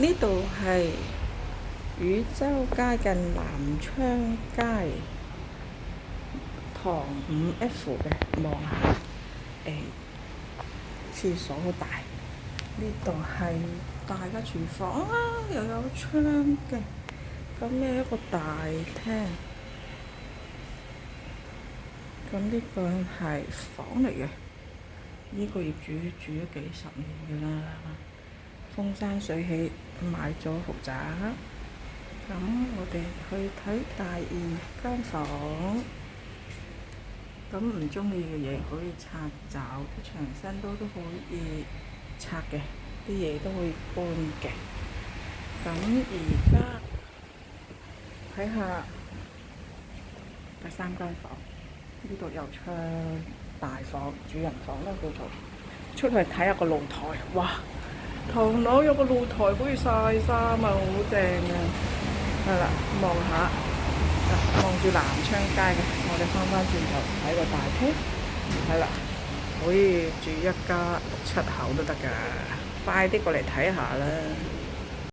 呢度係汝州街嘅南昌街堂 5F 嘅，望下廁所好大。呢度係大嘅廚房啊，又有窗嘅，咁有一個大廳。咁呢個係房嚟嘅，呢個業主住咗幾十年㗎啦，風生水起買咗豪宅。咁我哋去睇第二間房，咁唔中意嘅嘢可以拆走，啲牆身都可以拆嘅，啲嘢都可以搬嘅。咁而家睇下第三間房，呢度有窗，大房，主人房啦叫做。出去睇下個露台，哇！唐樓有個露台可以曬衫啊，好正啊！係啦，望下，望住南昌街嘅，我哋翻轉頭睇個大廳，係啦，可以住一家6、7口都得㗎，快啲過嚟睇下啦！